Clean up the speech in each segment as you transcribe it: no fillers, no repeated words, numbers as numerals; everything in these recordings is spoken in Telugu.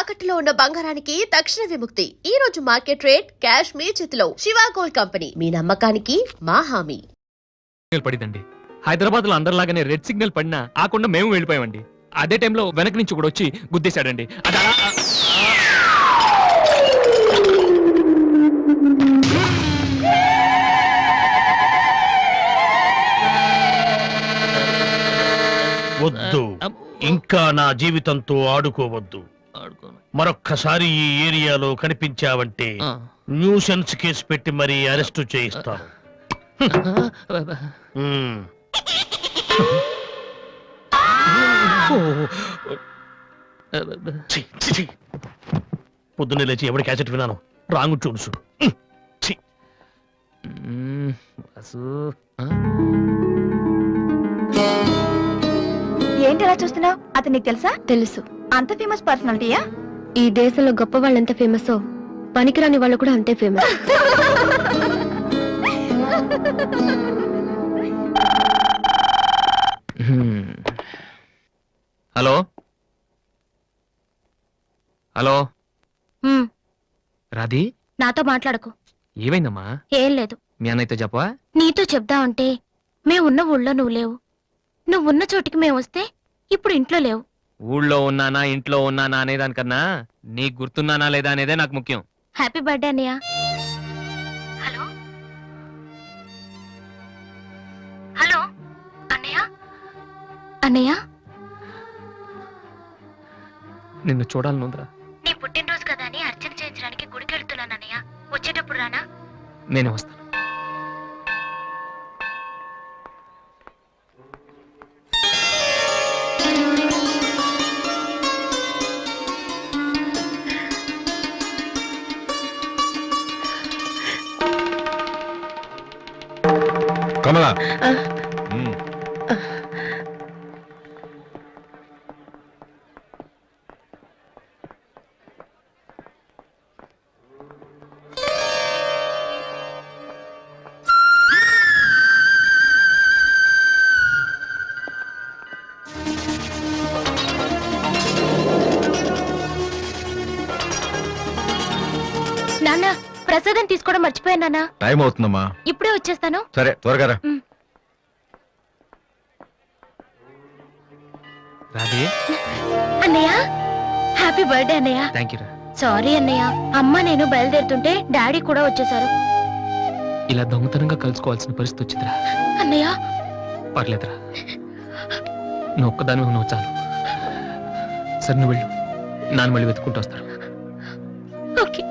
తాకట్టులో ఉన్న బంగారానికి తక్షణ విముక్తి. ఈ రోజు మార్కెట్ రేట్ క్యాష్ మీ చేతిలో. శివ గోల్డ్ కంపెనీ, మీ నమ్మకానికి మా హామీ. పడిందండి. హైదరాబాద్ లో అందరిలాగానే రెడ్ సిగ్నల్ పడినా ఆకుండా మేము వెళ్ళిపోయామండి. అదే టైంలో వెనక నుంచి కూడా వచ్చి గుద్దేశాడండి. అది అలా వద్దు, ఇంకా నా జీవితంతో ఆడుకోవద్దు. మరొక్కసారి ఈ ఏరియాలో కనిపించావంటే న్యూసెన్స్ కేసు పెట్టి మరీ అరెస్టు చేయిస్తాను. పొద్దున్నే లేచి ఎవరి క్యాసెట్ విన్నాను, రాంగు చూడుసు. ఏంటి అలా చూస్తున్నావు? అతను నీకు తెలుసా? తెలుసు. అంత ఫేమస్ పర్సనాలిటీయా? ఈ దేశంలో గొప్ప వాళ్ళు ఎంత ఫేమసో పనికిరాని వాళ్ళు కూడా అంతే ఫేమస్. హలో హలో రాధి, నాతో మాట్లాడకు. ఏమైందమ్మా? ఏం లేదు. మీ అన్నయ్యతో చెప్పవా? నీతో చెప్దామంటే మేమున్న ఊళ్ళో నువ్వు లేవు, నువ్వున్న చోటికి మేము వస్తే ఇప్పుడు ఇంట్లో లేవు. ఊళ్ళో ఉన్నానా ఇంట్లో ఉన్నానా అనేదానికన్నా నీకు గుర్తున్నానా లేదా అనేదే నాకు ముఖ్యం. హ్యాపీ బర్త్డే అన్నయ్య. హలో హలో అన్నయ్య. అన్నయ్య, నిన్ను చూడాలనుందిరా. నీ పుట్టినరోజు కదా అని అర్చన చేయించడానికి గుడికి వెళ్తున్నాను అన్నయ్య. వచ్చేటప్పుడు రానా? నేనే వస్తాను. కమలా, నాన్న, ప్రసాదం తీసుకోవడం మర్చిపోయాను నాన్న. టైం అవుతుందమ్మా. ఇప్పుడే వచ్చేస్తాను. సరే, త్వరగా రా. రాధే, అన్నయ్య హ్యాపీ బర్త్డే అన్నయ్య. థ్యాంక్ యూ రా. సారీ అన్నయ్య, అమ్మ నేను బయలుదేరుతుంటే డాడీ కూడా వచ్చేసారు. ఇలా దొంగతనంగా కలుసుకోవాల్సిన పరిస్థితి వచ్చిందిరా. అన్నయ్య పర్లేదురా, నువ్వు ఒక్కదాని నువ్వు చాలు. సరే నువ్వు వెళ్ళు, నాన్న మళ్ళీ వెతుక్కుంటూ వస్తారు. ఓకే.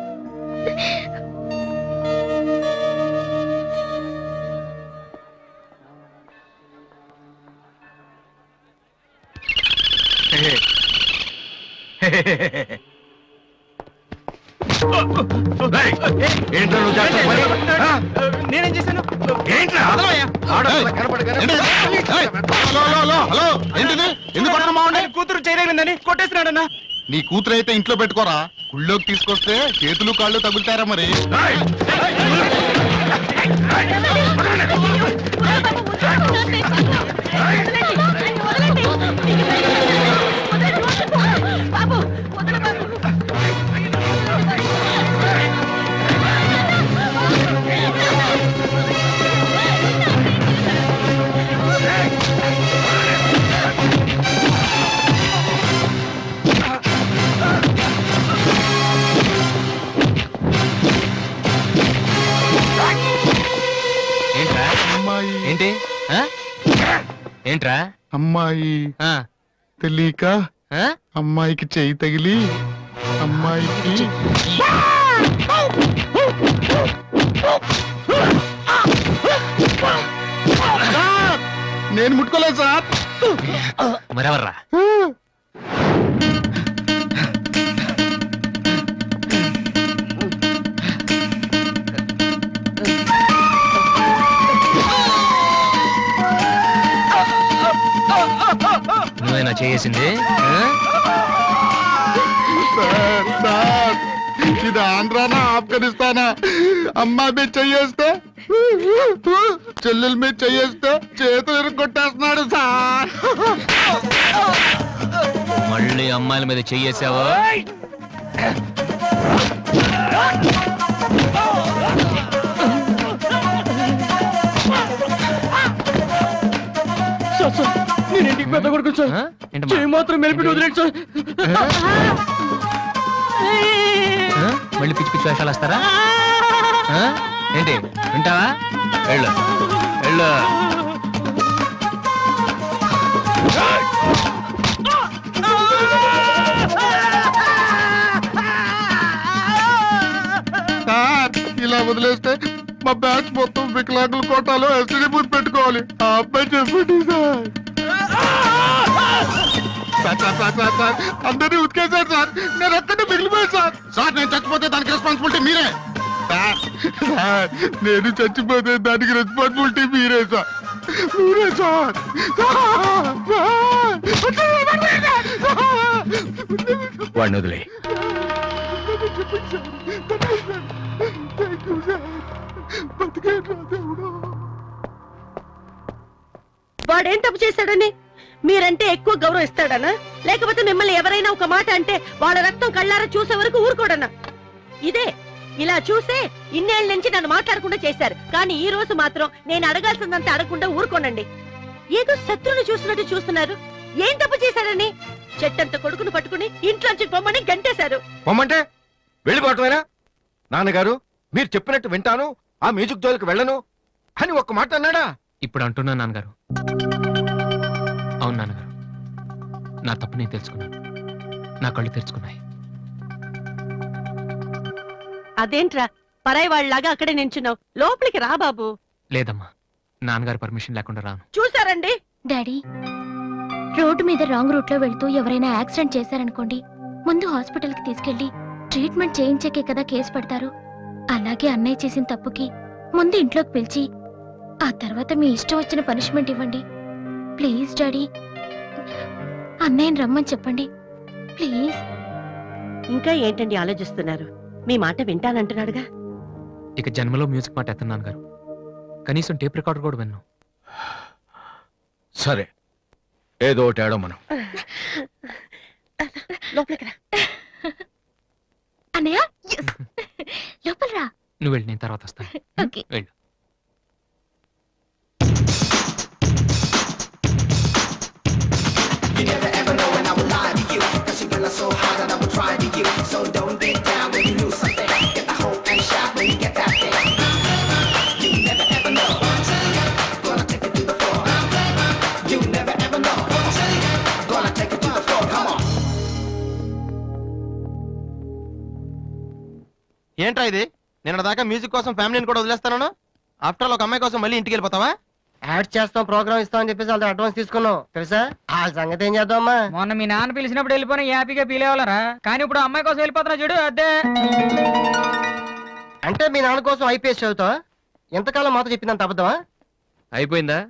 నేనేం చేశాను? కూతురు చేయలేదండి, కొట్టేసినాడన్నా. నీ కూతురు అయితే ఇంట్లో పెట్టుకోరా, గుళ్ళోకి తీసుకొస్తే చేతులు కాళ్ళు తగులుతారా మరి. ఏంటి ఏంట్రా? అమ్మాయి తెలియక అమ్మాయికి చెయ్యి తగిలి అమ్మాయికి నేను ముట్టుకోలేదు సార్. మరెవర్రా? నువ్వేనా చేసింది? ఇది ఆంధ్రానా ఆఫ్ఘనిస్తానా? అమ్మాయి మీద చెయ్యేస్తే చెల్లెల మీద చెయ్యేస్తే చేతులు కొట్టేస్తున్నాడు సార్. మళ్ళీ అమ్మాయిల మీద చెయ్యేసావో నేను ఇంటికి పెద్ద కొడుకు సార్. చేయి మాత్రం మెలిపెట్టి వదిలేండి సార్. మళ్ళీ పిచ్చి పిచ్చి వేషాలు వస్తారా ఏంటి వింటావా వెళ్ళు వెళ్ళు సార్ ఇలా వదిలేస్తే మా బ్యాచ్ మొత్తం వికలాంగుల కోటాలో ఎస్టీడీ బూత్ పెట్టుకోవాలి. ఆ అబ్బాయి చెప్పండి సార్. సార్ అందరినీ ఉతికేశారు సార్. నేను ఎక్కడ మిగిలిపోయాను సార్. సార్ నేను చచ్చిపోతే దానికి రెస్పాన్సిబిలిటీ మీరే. సార్ నేను చచ్చిపోతే దానికి రెస్పాన్సిబిలిటీ మీరే సార్. మీరే సార్. వాడిని వదిలే. వాడేం తప్పు చేశాడని మీరంటే ఎక్కువ గౌరవం ఇస్తాడనా, లేకపోతే మిమ్మల్ని ఎవరైనా ఒక మాట అంటే వాళ్ళ రక్తం కళ్ళారా చూసే వరకు ఊరుకోడనా? ఇదే ఇలా చూసే ఇన్నేళ్ల నుంచి నన్ను మాట్లాడకుండా చేశారు. కానీ ఈ రోజు మాత్రం నేను అడగాల్సిందంతా అడగకుండా ఊరుకోనండి. ఏదో శత్రువుని చూసినట్టు చూస్తున్నారు. ఏం తప్పు చేశాడని చెట్టంత కొడుకును పట్టుకుని ఇంట్లోంచి పొమ్మని గంటేశారు. పొమ్మంటే వెళ్ళిపోవటమేనా? నాన్నగారు మీరు చెప్పినట్టు వింటాను, ఆ మ్యూజిక్ జోలికి వెళ్ళను అని ఒక్క మాట అన్నాడా? ఇప్పుడు అంటున్నా నాన్నగారు. అవును నాన్నగారు, నా తప్పు నేను తెలుసుకున్నాను. నా కళ్ళు తెరుచుకున్నాయి. అదేంట్రా పరాయి వాళ్ళలాగా అక్కడే నించున్నావు? లోపలికి రా బాబు. లేదమ్మా, నాన్నగారి పర్మిషన్ లేకుండా రాను. చూసారండి డాడీ, రోడ్డు మీద రాంగ్ రూట్ లో వెళ్తూ ఎవరైనా యాక్సిడెంట్ చేశారనుకోండి, ముందు హాస్పిటల్ కి తీసుకెళ్లి ట్రీట్మెంట్ చేయించాకే కదా కేసు పెడతారు. అలాగే అన్నయ్య చేసిన తప్పుకి ముందు ఇంట్లోకి పిలిచి ఆ తర్వాత మీ ఇష్టం వచ్చిన పనిష్మెంట్ ఇవ్వండి. ప్లీజ్ డాడీ, అన్నయ్యని రమ్మని చెప్పండి ప్లీజ్. ఇంకా ఏంటండి ఆలోచిస్తున్నారు? మీ మాట వింటానంటున్నాడుగా. ఇక జన్మలో మ్యూజిక్ మాట ఎత్తను నాన్నగారు. కనీసం టేప్ రికార్డర్ కూడా విన్ను. సరే ఏదో ఒకటి ఆడో మనం. లోపలికి రా. అన్నయ్య లోపల రా. నువ్వు వెళ్ళి నేను తర్వాత వస్తాను. ఓకే. వెళ్ళు. ఏంట్రా ఇది? నిన్న దాకా మ్యూజిక్ కోసం ఫ్యామిలీని కూడా వదిలేస్తాను. ఆఫ్టర్ ఆల్ ఒక అమ్మాయి కోసం మళ్ళీ ఇంటికి వెళ్ళిపోతావా? యాడ్ చేస్తాం, ప్రోగ్రామ్ ఇస్తాం అని చెప్పేసి వాళ్ళతో అడ్వాన్స్ తీసుకున్నాం తెలుసా. ఆ సంగతి ఏం చేద్దామా? మొన్న మీ నాన్న పిలిచినప్పుడు వెళ్ళిపోయినా హ్యాపీగా ఫీల్ అవ్వాలరా, కానీ ఇప్పుడు అమ్మాయి కోసం వెళ్ళిపోతున్నా చూడు అదే. అంటే మీ నాన్న కోసం ఐపీఎస్ చదువుతావా? ఎంతకాలం మాతో చెప్పిందంత అబద్ధమా? అయిపోయిందా?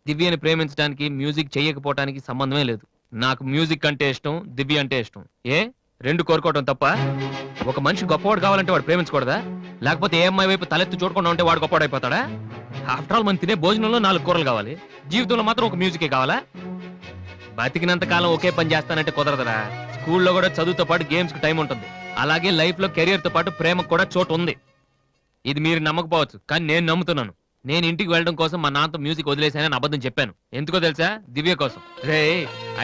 దివ్యని ప్రేమించడానికి మ్యూజిక్ చెయ్యకపోవటానికి సంబంధమే లేదు. నాకు మ్యూజిక్ అంటే ఇష్టం, దివ్య అంటే ఇష్టం. ఏ రెండు కోరుకోవటం తప్ప? ఒక మనిషి గొప్పవాడు కావాలంటే వాడు ప్రేమించకూడదా? లేకపోతే ఏ అమ్మాయి వైపు తలెత్తి చూడకుండా ఉంటే వాడు గొప్పవాడు అయిపోతాడా? ఆఫ్టర్ ఆల్ మనం తినే భోజనంలో 4 కూరలు కావాలి, జీవితంలో మాత్రం ఒక మ్యూజికే కావాలా? బతికినంత కాలం ఒకే పని చేస్తానంటే కుదరదరా. స్కూల్లో కూడా చదువుతో పాటు గేమ్స్ కి టైం ఉంటుంది. అలాగే లైఫ్ లో కెరియర్ తో పాటు ప్రేమకు కూడా చోటు ఉంది. ఇది మీరు నమ్మకపోవచ్చు, కానీ నేను నమ్ముతున్నాను. నేను ఇంటికి వెళ్ళడం కోసం మా నాన్నతో మ్యూజిక్ వదిలేసానని అబద్ధం చెప్పాను. ఎందుకో తెలుసా? దివ్య కోసం. రే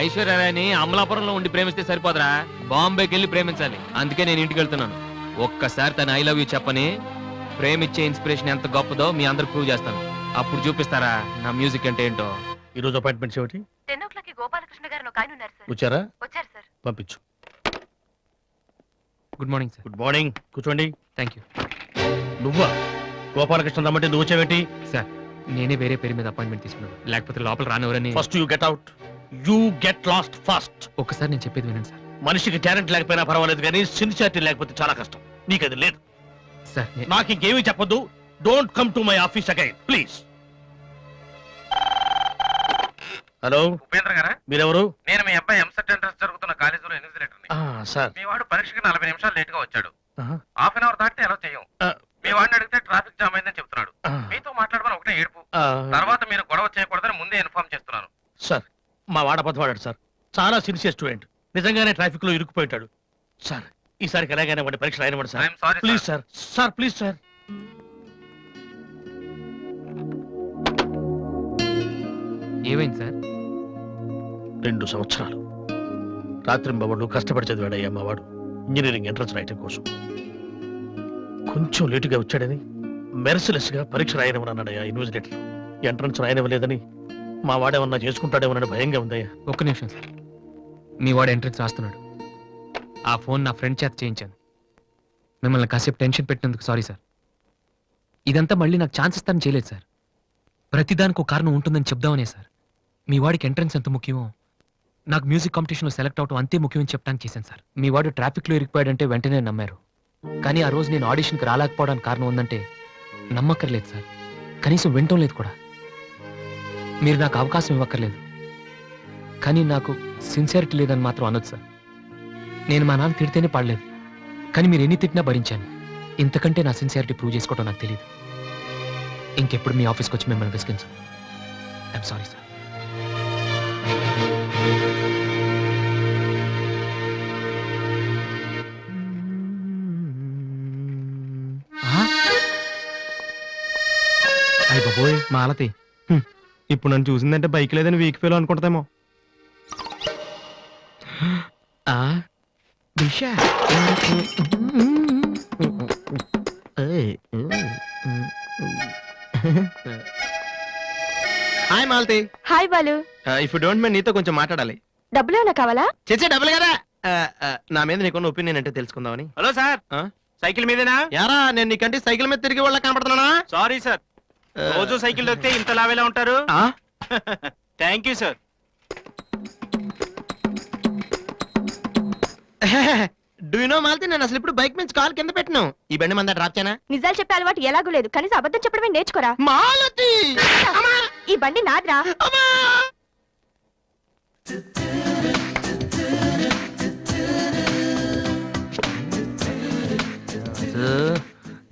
ఐశ్వర్యరాయని అమలాపురంలో ఉండి ప్రేమిస్తే సరిపోదరా, బాంబేకి వెళ్ళి ప్రేమించాలి. అందుకే నేను ఇంటికి వెళ్తున్నాను. ఒక్కసారి తన ఐ లవ్ యూ చెప్పని ప్రేమిచ్చే ఇన్స్పిరేషన్ ఎంత గొప్పదో మీ అందరు ప్రూవ్ చేస్తాను. అప్పుడు చూపిస్తారా నా మ్యూజిక్ అంటే ఏంటో. ఈ రోజు అపాయింట్మెంట్స్ ఏమిటి? 10 o'clock గోపాలకృష్ణ గారు ఒక ఆయన ఉన్నారు సార్. వచ్చారా? వచ్చారు సార్. పంపించు. Good morning sir. Good morning. కూర్చోండి. థ్యాంక్ యూ నువ్వా? గోపాలకృష్ణ రమ్మంటే నువ్వు వచ్చావేంటి? సార్. నేనే వేరే పేరు మీద అపాయింట్మెంట్ తీసుకున్నాను, లేకపోతే లోపల రానివరని. First you get out. You get last first. ఒక్కసారి నేను చెప్పేది వినండి సార్. మనిషికి టాలెంట్ లేకపోయినా పర్వాలేదు, కానీ సిన్సియారిటీ లేకపోతే చాలా కష్టం. నీకు అది లేదు. సార్ నాకు ఇంకేమీ చెప్పొద్దు. Don't come to my office again please. Hello Upendra గారా? మీరెవరు? నేను మీ అబ్బాయి ఎంసెట్ ఎంట్రన్స్ జరుగుతున్న కాలేజీలో ఇన్విజిలేటర్ని. సార్. మీ వాడు పరీక్షకి 40 నిమిషాలు లేట్ గా వచ్చాడు. ఆహా. హాఫ్ అన్ అవర్ దాటితే ఎలా చేయం. మీ వాడిని అడిగితే ట్రాఫిక్ జామ్ అయిందని చెప్తున్నాడు. ఆ. మీతో మాట్లాడమని ఒకటే ఏడుపు. తర్వాత మీరు గొడవ చేయకూడదని ముందే ఇన్ఫార్మ్ చేస్తున్నాను. సార్ మా వాడ అబద్ధం ఆడాడు సార్. చాలా సిన్సియర్ స్టూడెంట్. నిజంగానే ట్రాఫిక్ లో ఇరుక్కుపోయింటాడు. సార్ ఈసారికి ఎలాగైనా వాడి పరీక్ష రాయనివ్వండి sir. Please sir. Sir please sir. ఏమైంది సార్? 2 సంవత్సరాలు రాత్రింబవళ్ళు కష్టపడి చదివాడయ్యా మా వాడు ఇంజనీరింగ్ ఎంట్రన్స్ రాయటం కోసం. కొంచెం లేటుగా వచ్చాడని మెర్సిలెస్ గా పరీక్ష రాయనివ్వనన్నాడయ్యా ఇన్విజిలేటర్. ఎంట్రన్స్ రాయనివ్వలేదని మా వాడేమన్నా చేసుకుంటాడేమోనని భయంగా ఉందయ్యా. ఒక్క నిమిషం సార్. మీ వాడు ఎంట్రన్స్ రాస్తున్నాడు. ఆ ఫోన్ నా ఫ్రెండ్ చేత చేయించాను. మిమ్మల్ని కాసేపు టెన్షన్ పెట్టినందుకు సారీ సార్. ఇదంతా మళ్ళీ నాకు ఛాన్స్ ఇస్తానని చేయలేదు సార్. ప్రతిదానికి ఒక కారణం ఉంటుందని చెప్దామనే సార్. మీ వాడికి ఎంట్రన్స్ ఎంత ముఖ్యమో నాకు మ్యూజిక్ కాంపిటీషన్లో సెలెక్ట్ అవడం అంతే ముఖ్యమని చెప్పడానికి చేశాను సార్. మీ వాడు ట్రాఫిక్లో ఇరికిపోయాడంటే వెంటనే నమ్మారు. కానీ ఆ రోజు నేను ఆడిషన్కి రాలేకపోవడానికి కారణం ఉందంటే నమ్మక్కర్లేదు సార్. కనీసం వినటం లేదు కూడా. మీరు నాకు అవకాశం ఇవ్వక్కర్లేదు, కానీ నాకు సిన్సియారిటీ లేదని మాత్రం అనొచ్చు సార్. నేను మా నాన్న తిడితేనే పాడలేదు, కానీ మీరు ఎన్ని తిట్టినా భరించాను. ఇంతకంటే నా సిన్సియారిటీ ప్రూవ్ చేసుకోవడం నాకు తెలియదు. ఇంకెప్పుడు మీ ఆఫీస్కి వచ్చి మిమ్మల్ని విసిగించు. I'm sorry sir. అయ్య బాబోయ్ మాలతి, ఇప్పుడు నన్ను చూసిందంటే బైక్ లేదని వీక్ ఫీల్ అనుకుంటామేమో. Hi Malathi. Hi Balu. If you don't mind నీతో కొంచెం మాట్లాడాలి. డబ్బులు ఏమైనా కావాలా? చేసే డబ్బులు కదా. నా మీద నీకున్న ఒపీనియన్ అంటే తెలుసుకుందామని. హలో సార్, సైకిల్ మీదేనా? యారా నేను నీకంటే సైకిల్ మీద తిరిగి వాళ్ళ కనపడుతున్నానా? సారీ సార్, రోజు సైకిల్ దొక్కితే ఇంత లావేలా ఉంటారు. Thank you sir. Do you know Malathi, నేను అసలు ఇప్పుడు బైక్ నుంచి కాల్ కింద పెట్టినావు. ఈ బండి మంద డ్రాప్ చేయనా? నిజాలు చెప్పే అలవాటు ఎలాగూ లేదు, కనీసం అబద్ధం చెప్పడమే నేర్చుకోరా. మాలతి ఈ బండి నాదిరా.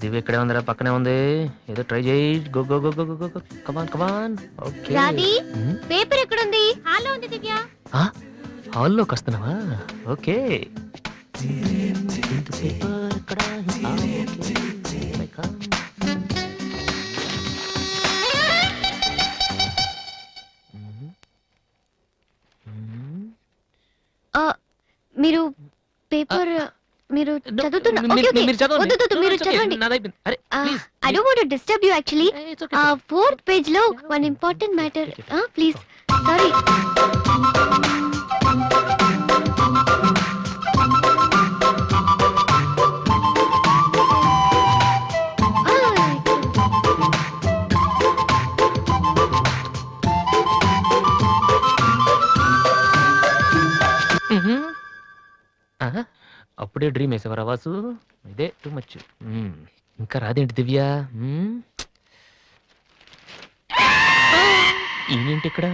దివ్య ఇక్కడే ఉందిరా, పక్కనే ఉంది. ఏదో ట్రై చేయి. Go go go go go go. Come on come on. Okay. Paper ఎక్కడుంది? హాల్లో ఉంది దివ్య. హాల్లోకి వస్తున్నావా? ఓకే. పేపర్ ఇక్కడ. మీరు పేపర్ మీరు చదువుతున్నా. Okay, okay. వద్దు, వద్దు, మీరు చదవండి. I don't want to disturb you actually. 4th page లో one important matter. Please. Sorry. అప్పుడే డ్రీమ్ వేసేవారా వాసు? ఇదే టూ మచ్. ఇంకా రాదేంటి దివ్య? ఈయనేంటి ఇక్కడ?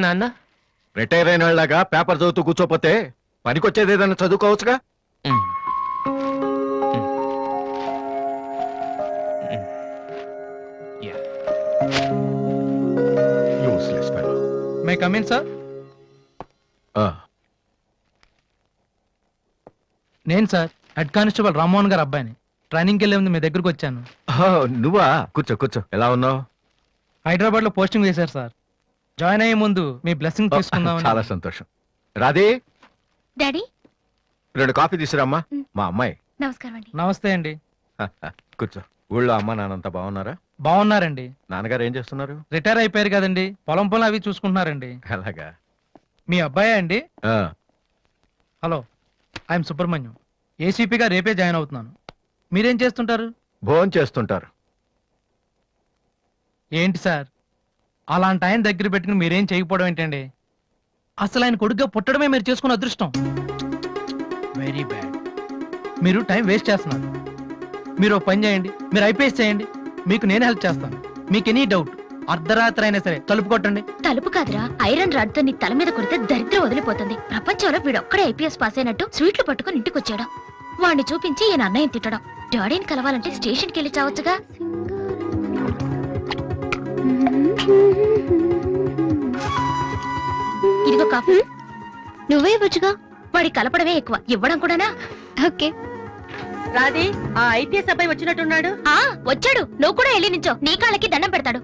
నాన్న రిటైర్ అయిన వాళ్ళగా పేపర్ చదువుతూ కూర్చోపోతే పనికొచ్చేది ఏదైనా చదువుకోవచ్చుగా. Useless fellow. May come in sir. నేను sir head constable Rammohan garu అబ్బాయిని. ట్రైనింగ్కి వెళ్ళే ముందు మీ దగ్గరకు వచ్చాను. నువ్వా? కూర్చో కూర్చో. ఎలా ఉన్నావు? హైదరాబాద్ లో పోస్టింగ్ వేశారు సార్. జాయిన్ అయ్యే ముందు మీ బ్లెస్సింగ్ తీసుకుందాం. చాలా సంతోషం. రాధే, డాడీ 2 కాఫీ తీసుకురామ్మా. మా అమ్మాయి. నమస్కారం అండి. నమస్తే అండి. కూర్చో. ఊళ్ళో అమ్మ నాన్నంతా బాగున్నారా? బాగున్నారండి. నాన్నగారు ఏం చేస్తున్నారు? రిటైర్ అయిపోయారు కదండి, పొలం పొలం అవి చూసుకుంటున్నారండి. అలాగా. మీ అబ్బాయే అండి? ఆ, హలో, ఐఎమ్ సుబ్రహ్మణ్యం. ఏసీపీగా రేపే జాయిన్ అవుతున్నాను. మీరేం చేస్తుంటారు? భోజనం చేస్తుంటారు. ఏంటి సార్, అలాంటి ఆయన దగ్గర పెట్టుకుని మీరేం చేయకపోవడం ఏంటండి? అసలు ఆయన కొడుగ్గా పుట్టడమే మీరు చేసుకున్న అదృష్టం. Very bad. మీరు టైం వేస్ట్ చేస్తున్నారు. మీరు పని చేయండి, మీరు ఐపీఎస్ చేయండి, మీకు నేను హెల్ప్ చేస్తాను. మీకు ఎనీ డౌట్ అర్ధరాత్రి అయినా సరే తలుపు కొట్టండి. తలుపు కాదురా, ఐరన్ రాడ్ తో నీ తల మీద కొడితే దరిద్రం వదిలిపోతుంది. ప్రపంచంలో వీడొక్కడే ఐపీఎస్ పాస్ అయినట్టు స్వీట్లు పట్టుకుని ఇంటికి వచ్చాడు. వాడిని చూపించి ఈయన అన్నయ్య తిట్టడం. డాడీని కలవాలంటే స్టేషన్కి వెళ్ళి చావచ్చుగా. ఇదిగో కాఫీ. నువ్వే ఇవ్వచ్చుగా. వాడి కలపడమే ఎక్కువ, ఇవ్వడం కూడానా? ఓకే. రాధే, ఆ ఐపీఎస్ అబ్బాయి వచ్చినట్టున్నాడు. వచ్చాడు. నువ్వు కూడా వెళ్ళి నించో, నీ కాళ్ళకి దండం పెడతాడు.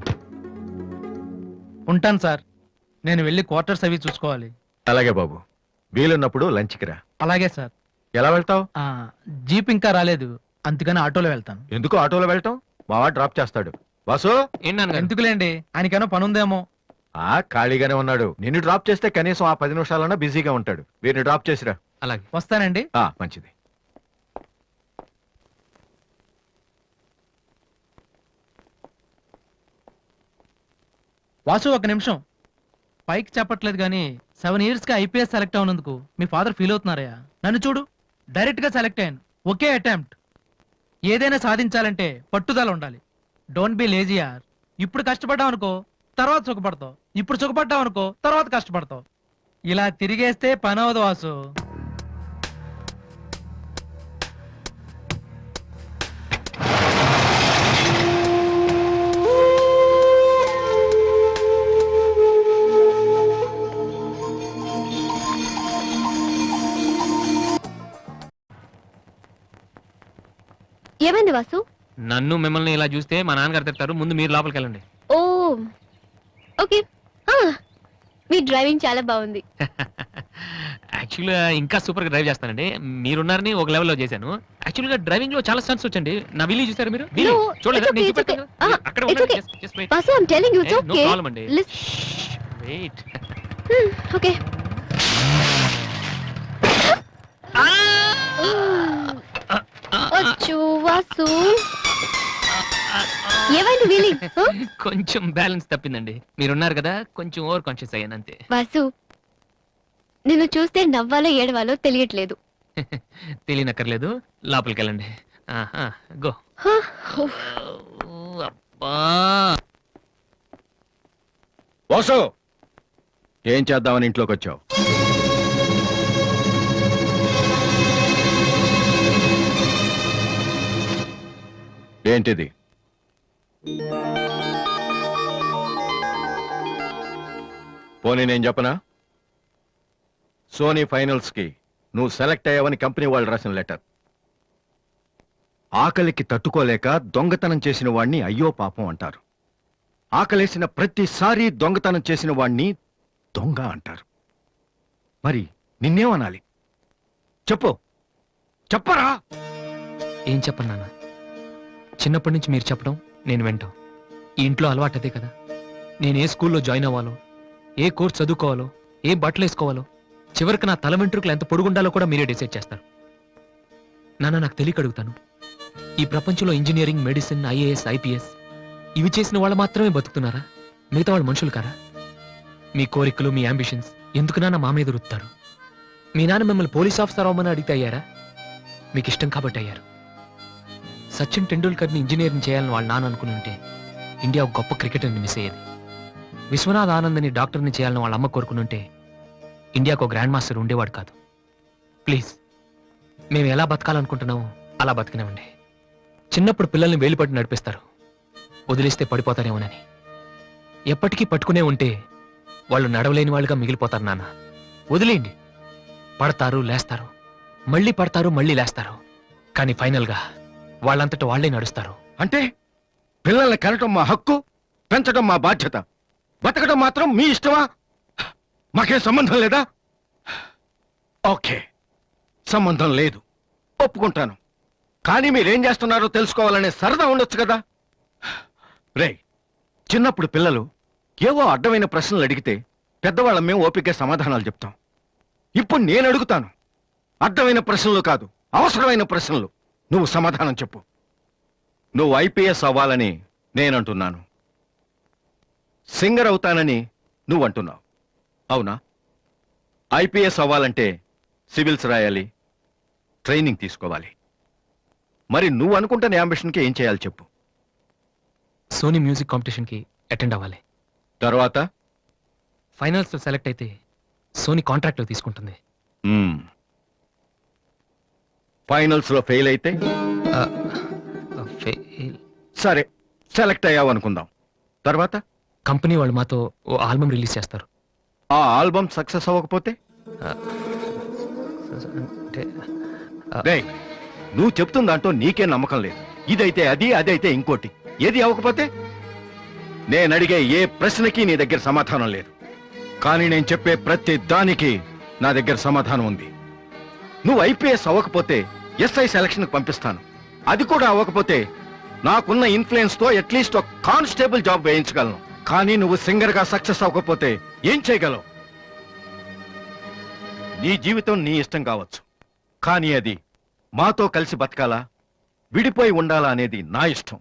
ఉంటాను సార్, నేను వెళ్ళి క్వార్టర్స్ అవి చూసుకోవాలి. అలాగే బాబు, వీలున్నప్పుడు లంచ్కి రా. అలాగే సార్. ఎలా వెళ్తావు? జీప్ ఇంకా రాలేదు, అందుకని ఆటోలో వెళ్తాను. ఎందుకు ఆటోలో వెళ్ళటం? మావా డ్రాప్ చేస్తాడు. వాసు, ఏంటి నాన్నగారు? ఎందుకులేండి, ఆయనకేమో పనుందేమో. ఖాళీగానే ఉన్నాడు. నిన్ను డ్రాప్ చేస్తే కనీసం ఆ 10 నిమిషాలన్నా బిజీగా ఉంటాడు. వీరిని డ్రాప్ చేసిరా. అలాగే. వస్తానండి. మంచిది. వాసు, ఒక నిమిషం. పైకి చెప్పట్లేదు కానీ 7 years గా ఐపీఎస్ సెలెక్ట్ అవునందుకు మీ ఫాదర్ ఫీల్ అవుతున్నారయ్యా. నన్ను చూడు, డైరెక్ట్ గా సెలెక్ట్ అయ్యాను. ఒకే అటెంప్ట్. ఏదైనా సాధించాలంటే పట్టుదల ఉండాలి. డోంట్ బి లేజీ యార్. ఇప్పుడు కష్టపడ్డావు అనుకో, తర్వాత సుఖపడతావు. ఇప్పుడు సుఖపడ్డావు అనుకో, తర్వాత కష్టపడతావు. ఇలా తిరిగేస్తే పని అవదు వాసు. ఏమైంది వాసు? నన్ను మిమ్మల్ని ఇలా చూస్తే మా నాన్నగారు తిడతారు. ముందు మీరు లోపలికి వెళ్ళండి. ఓ ఓకే. మీ డ్రైవింగ్ చాలా బాగుంది. యాక్చువల్గా ఇంకా సూపర్ గా డ్రైవ్ చేస్తానండి. మీరున్నారని ఒక లెవెల్లో చేశాను. యాక్చువల్గా డ్రైవింగ్ లో చాలా స్టన్స్ వచ్చండి. నా విల్లు చూసారు మీరు? No, చూడలేదా? it's okay, నేను it's okay. చూపెడతాను. అక్కడ it's ఉండండి. okay. Just wait. Vasu, I'm telling you it's No okay. problem అండి. Wait. ఓకే. అచ్చు వాసు, ఏమైంది వీలింగ్? కొంచెం బ్యాలెన్స్ తప్పిందండి. మీరున్నారు కదా, కొంచెం ఓవర్ కాన్షియస్ అయ్యాను అంతే. వాసు, నిన్ను చూస్తే నవ్వాలో ఏడవాలో తెలియట్లేదు. తెలియనక్కర్లేదు, లోపలికి వెళ్ళండి. గో. అబ్బా, వాసు, ఏం చేద్దామని ఇంట్లోకి వచ్చావు? ఏంటిది? పోనీ నేను చెప్పనా? సోనీ ఫైనల్స్ కి నువ్వు సెలెక్ట్ అయ్యావని కంపెనీ వాళ్ళు రాసిన లెటర్. ఆకలికి తట్టుకోలేక దొంగతనం చేసిన వాణ్ణి అయ్యో పాపం అంటారు. ఆకలేసిన ప్రతిసారి దొంగతనం చేసిన వాణ్ణి దొంగ అంటారు. మరి నిన్నేమనాలి? చెప్పు, చెప్పరా? ఏం చెప్పను నాన్న. చిన్నప్పటి నుంచి మీరు చెప్పడం నేను వింటాం. ఈ ఇంట్లో అలవాటు అదే కదా. నేను ఏ స్కూల్లో జాయిన్ అవ్వాలో, ఏ కోర్స్ చదువుకోవాలో, ఏ బట్టలు వేసుకోవాలో, చివరికి నా తల వెంట్రుకలు ఎంత పొడుగుండాలో కూడా మీరే డిసైడ్ చేస్తారు. నాన్న, నాకు తెలియక అడుగుతాను, ఈ ప్రపంచంలో ఇంజనీరింగ్, మెడిసిన్, ఐఏఎస్, ఐపీఎస్ ఇవి చేసిన వాళ్ళు మాత్రమే బతుకుతున్నారా? మిగతా వాళ్ళు మనుషులు కారా? మీ కోరికలు, మీ అంబిషన్స్ ఎందుకు నాన్న మా మీద రుత్తారు? మీ నాన్న మిమ్మల్ని పోలీస్ ఆఫీసర్ అవ్వమని అడిగితే అయ్యారా? మీకు ఇష్టం కాబట్టి అయ్యారు. సచిన్ టెండూల్కర్ని ఇంజనీరింగ్ చేయాలని వాళ్ళ నాన్న అనుకుని ఉంటే ఇండియా ఒక గొప్ప క్రికెటర్ని మిస్ అయ్యేది. విశ్వనాథ్ ఆనంద్ని డాక్టర్ని చేయాలని వాళ్ళ అమ్మ కోరుకుని ఉంటే ఇండియాకు ఒక గ్రాండ్ మాస్టర్ ఉండేవాడు కాదు. ప్లీజ్, మేము ఎలా బతకాలనుకుంటున్నామో అలా బతికినామండి. చిన్నప్పుడు పిల్లల్ని వేలుపట్టి నడిపిస్తారు, వదిలేస్తే పడిపోతారేమోనని. ఎప్పటికీ పట్టుకునే ఉంటే వాళ్ళు నడవలేని వాళ్ళుగా మిగిలిపోతారు నాన్న. వదిలేయండి. పడతారు, లేస్తారు, మళ్ళీ పడతారు, మళ్ళీ లేస్తారు. కానీ ఫైనల్గా వాళ్ళంతట వాళ్లే నడుస్తారు. అంటే పిల్లల్ని కనటం మా హక్కు, పెంచడం మా బాధ్యత, బతకడం మాత్రం మీ ఇష్టమా? మాకేం సంబంధం లేదా? ఓకే, సంబంధం లేదు, ఒప్పుకుంటాను. కానీ మీరేం చేస్తున్నారో తెలుసుకోవాలనే సరదా ఉండొచ్చు కదా. రే, చిన్నప్పుడు పిల్లలు ఏవో అడ్డమైన ప్రశ్నలు అడిగితే పెద్దవాళ్ళం మేము ఓపిక సమాధానాలు చెప్తాం. ఇప్పుడు నేను అడుగుతాను, అడ్డమైన ప్రశ్నలు కాదు, అవసరమైన ప్రశ్నలు. నువ్వు సమాధానం చెప్పు. నువ్వు ఐపీఎస్ అవ్వాలని నేనంటున్నాను, సింగర్ అవుతానని నువ్వు అంటున్నావు. అవునా? ఐపీఎస్ అవ్వాలంటే సివిల్స్ రాయాలి, ట్రైనింగ్ తీసుకోవాలి. మరి నువ్వు అనుకుంటున్న అంబిషన్కి ఏం చేయాలి చెప్పు. సోనీ మ్యూజిక్ కాంపిటీషన్కి అటెండ్ అవ్వాలి. తర్వాత ఫైనల్స్లో సెలెక్ట్ అయితే సోనీ కాంట్రాక్ట్లో తీసుకుంటుంది. ఫైనల్స్ లో ఫెయిల్ అయితే సరే, సెలెక్ట్ అయ్యావు అనుకుందాం. తర్వాత కంపెనీ వాళ్ళు మాతో ఓ ఆల్బమ్ రిలీజ్ చేస్తారు. ఆ ఆల్బమ్ సక్సెస్ అవ్వకపోతే? అంటే రేయ్, నువ్వు చెప్తున్న దాంట్లో నీకే నమ్మకం లేదు. ఇదైతే అది, అదైతే ఇంకోటి. ఏది అవ్వకపోతే? నేను అడిగే ఏ ప్రశ్నకి నీ దగ్గర సమాధానం లేదు. కానీ నేను చెప్పే ప్రతి దానికి నా దగ్గర సమాధానం ఉంది. నువ్వు ఐపీఎస్ అవ్వకపోతే ఎస్ఐ సెలక్షన్ పంపిస్తాను. అది కూడా అవ్వకపోతే నాకున్న ఇన్ఫ్లుయెన్స్ తో అట్లీస్ట్ ఒక కానిస్టేబుల్ జాబ్ వేయించగలను. కానీ నువ్వు సింగర్ గా సక్సెస్ అవ్వకపోతే ఏం చేయగలవు? నీ జీవితం నీ ఇష్టం కావచ్చు, కానీ అది మాతో కలిసి బతకాలా, విడిపోయి ఉండాలా అనేది నా ఇష్టం.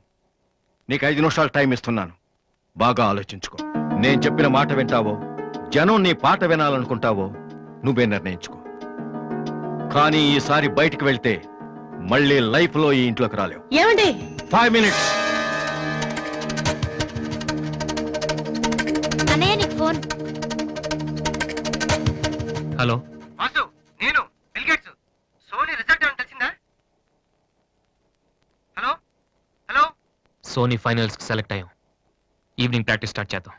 నీకు 5 నిమిషాలు టైం ఇస్తున్నాను. బాగా ఆలోచించుకో. నేను చెప్పిన మాట వింటావో, జనం నీ పాట వినాలనుకుంటావో నువ్వే నిర్ణయించుకో. కానీ ఈసారి బయటికి వెళ్తే మళ్ళీ లైఫ్ లో ఈ ఇంట్లోకి రాలేవు. ఏమండి 5 మినిట్స్. అన్నయ్య నీకు ఫోన్. హలో, వాసు, నేను బిల్ గేట్స్. సోనీ రిజల్ట్ ఏమైనా తెలిసిందా? Hello hello. సోనీ ఫైనల్స్ కి సెలెక్ట్ అయ్యాం. ఈవినింగ్ ప్రాక్టీస్ స్టార్ట్ చేద్దాం.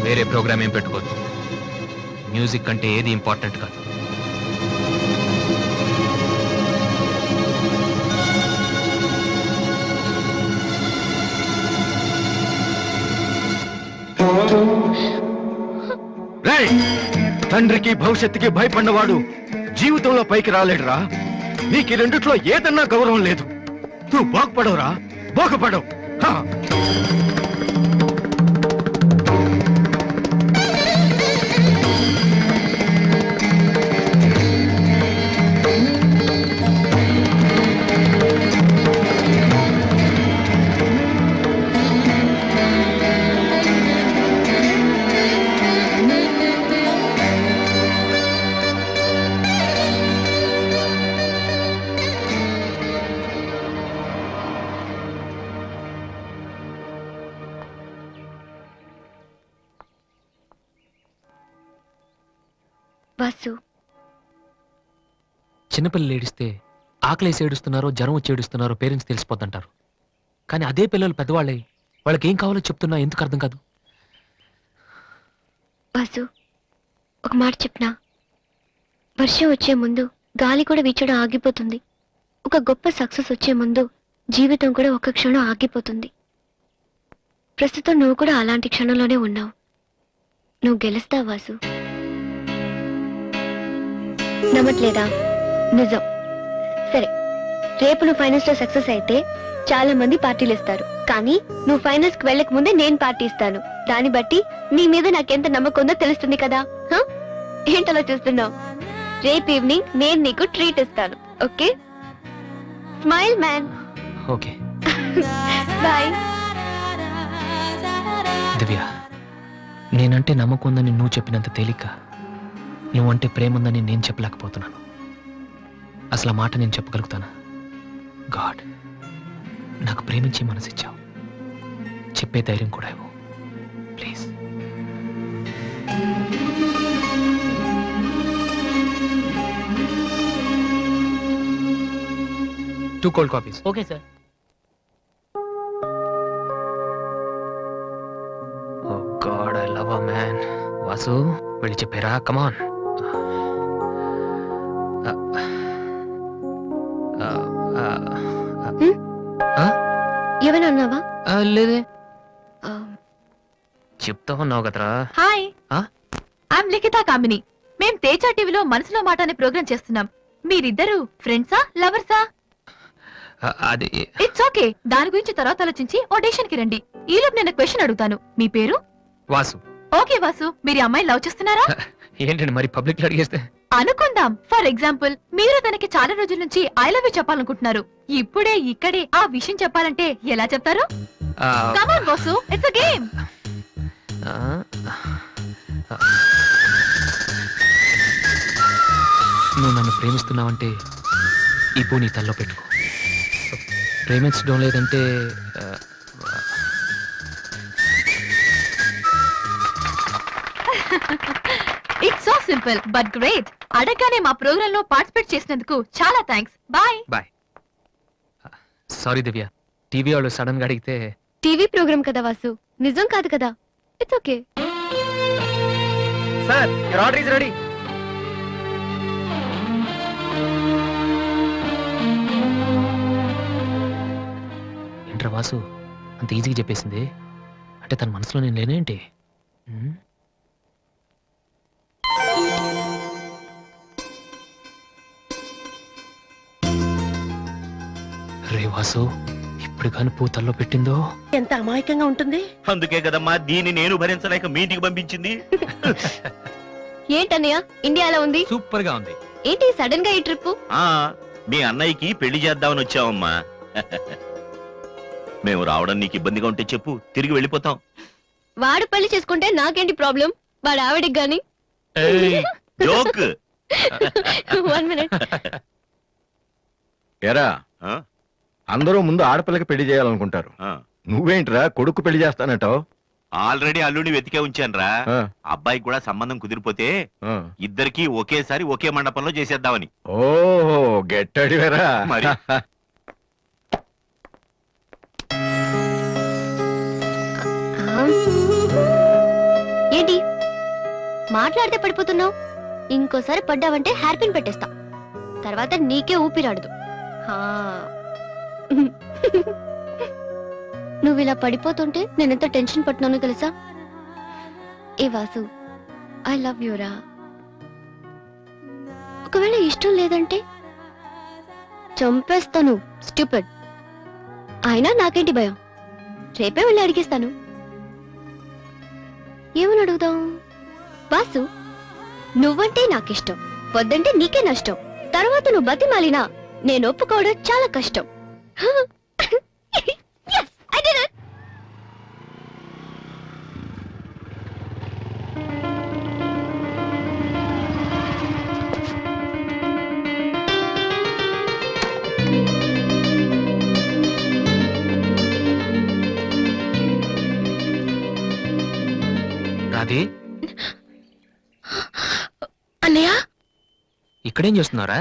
వేరే ప్రోగ్రామ్ ఏం పెట్టుకోవద్దు. మ్యూజిక్ అంటే ఏది ఇంపార్టెంట్ కాదు. రేయ్, తండ్రికి భవిష్యత్తుకి భయపడినవాడు జీవితంలో పైకి రాలేడురా. నీకు ఈ రెండిట్లో ఏదన్నా గౌరవం లేదు. నువ్వు బాగుపడవురా, బాగుపడవు. హా. వాసు, చిన్నపిల్లలు ఏడిస్తే ఆకలేసి ఏడుస్తున్నారో జ్వరం వచ్చి ఏడుస్తున్నారో పేరెంట్స్ తెలిసిపోతుంటారు. కానీ అదే పిల్లలు పెద్దవాళ్ళై వాళ్ళకి ఏం కావాలో చెప్తున్నా ఎందుకు అర్థం కాదు? వాసు, ఒక మాట చెప్పనా? వర్షం వచ్చే ముందు గాలి కూడా వీచడం ఆగిపోతుంది. ఒక గొప్ప సక్సెస్ వచ్చే ముందు జీవితం కూడా ఒక క్షణం ఆగిపోతుంది. ప్రస్తుతం నువ్వు కూడా అలాంటి క్షణంలోనే ఉన్నావు. నువ్వు గెలుస్తావు వాసు. నమ్మట్లేదా? నిజం. సరే, రేపు నువ్వు ఫైనల్స్ లో సక్సెస్ అయితే చాలా మంది పార్టీలు ఇస్తారు. కానీ నువ్వు ఫైనల్స్ కి వెళ్ళక ముందే నేను పార్టీ ఇస్తాను. దాన్ని బట్టి నీ మీద నాకెంత నమ్మకం ఉందో తెలుస్తుంది కదా. హ? ఏంటలా చూస్తున్నావు? రేపు ఈవినింగ్ నేను నీకు ట్రీట్ ఇస్తాను. Okay? Smile man. Okay boy. Divya, నేనంటే నమ్మకం ఉందని నువ్వు చెప్పినంత తేలిక నువ్వంటే ప్రేమ ఉందని నేను చెప్పలేకపోతున్నాను. అసలు ఆ మాట నేను చెప్పగలుగుతానా? గాడ్, నాకు ప్రేమించే మనసిచ్చావు. చెప్పే ధైర్యం కూడా ఇవ్వు please. 2 cold coffees. Okay sir. Oh God, I love her, man. Vasu, వెళ్ళి చెప్పారా? కమాన్. ఏమైనా అన్నావా? లేదే, చెప్తా ఉన్నావు కదరా. హాయ్, ఆ? ఐఎమ్ లిఖితా కామిని. మేం తేజ టీవీలో మనసులో మాట అనే ప్రోగ్రామ్ చేస్తున్నాం. మీరిద్దరు ఫ్రెండ్సా, లవర్సా? అది ఇట్స్ ఓకే, దాని గురించి తర్వాత ఆలోచించి ఆడిషన్ కి రండి. ఈలోపు నేను క్వశ్చన్ అడుగుతాను. మీ పేరు? వాసు. ఓకే వాసు, మీరు ఈ అమ్మాయిని లవ్ చేస్తున్నారా? ఏంటండి మరి పబ్లిక్ లో అడిగేస్తే? అనుకుందాం, ఫర్ ఎగ్జాంపుల్ మీరు తనకి చాలా రోజుల నుంచి ఐ లవ్ యూ చెప్పాలనుకుంటున్నారు. ఇప్పుడే ఇక్కడే ఆ విషయం చెప్పాలంటే ఎలా చెప్తారు? Come on Vasu, it's a game. నువ్వు నన్ను ప్రేమిస్తున్నావంటే ఈ పూ నీ తల్లో పెట్టుకో. ప్రేమించడం లేదంటే it's so simple but great. అడగగానే మా ప్రోగ్రామ్ లో పార్టిసిపేట్ చేసినందుకు చాలా థ్యాంక్స్. బాయ్. బాయ్. సారీ దివ్య, టీవీ వాళ్ళు సడన్ గా అడిగితే. టీవీ ప్రోగ్రామ్ కదా వాసు, నిజం కాదు కదా. It's okay. Sir your order is ready. ఏంట్రా వాసు అంత ఈజీగా చెప్పేసింది అంటే తన మనసులో నేను లేనేంటి ఉమ్? రే వాసు ఇప్పుడు కాని పూతల్లో పెట్టిందో ఎంత అమాయకంగా ఉంటుంది. అందుకే కదమ్మా దీన్ని నేను భరించలేక మీ ఇంటికి పంపించింది. ఏంటన్నయ్య ఇండియా ఎలా ఉంది? సూపర్ గా ఉంది. ఏంటి సడన్ గా ఈ ట్రిప్? మీ అన్నయ్యకి పెళ్లి చేద్దామని వచ్చావమ్మా. మేము రావడం నీకు ఇబ్బందిగా ఉంటే చెప్పు, తిరిగి వెళ్ళిపోతాం. వాడు పెళ్లి చేసుకుంటే నాకేంటి ప్రాబ్లం? వాడు ఆవిడికి గాని. జోక్. 1 minute. ఎరా ఆ? అందరూ ముందు ఆడపిల్లకి పెళ్లి చేయాలనుకుంటారు. ఆ. నువ్వేంట్రా కొడుకు పెళ్లి చేస్తానంటావు? ఆల్రెడీ అల్లుడిని వెతికే ఉంచానురా. అబ్బాయికి కూడా సంబంధం కుదిరిపోతే ఇద్దరికి ఒకేసారి ఒకే మండపంలో చేసేద్దామని. ఓహో గెట్టడివేరా మరి. ఏంటి మాట్లాడితే పడిపోతున్నావు? ఇంకోసారి పడ్డావంటే హెయిర్ పిన్ పెట్టేస్తా. తర్వాత నీకే ఊపిరాడదు. హా. నువ్వు ఇలా పడిపోతుంటే నేనెంత టెన్షన్ పట్టినానో తెలుసా? ఏ వాసు, ఐ లవ్ యూరా. ఒకవేళ ఇష్టం లేదంటే చంపేస్తాను. స్టూపిడ్. అయినా నాకేంటి భయం? రేపే వెళ్ళి అడిగేస్తాను. ఏమని అడుగుదాం? వాసు, నువ్వంటే నాకిష్టం, వద్దంటే నీకే నష్టం. తర్వాత నువ్వు బతిమాలినా నేను ఒప్పుకోవడం చాలా కష్టం. Yes, I did it. Radhe అన్నయ్య, ఇక్కడేం చేస్తున్నారా?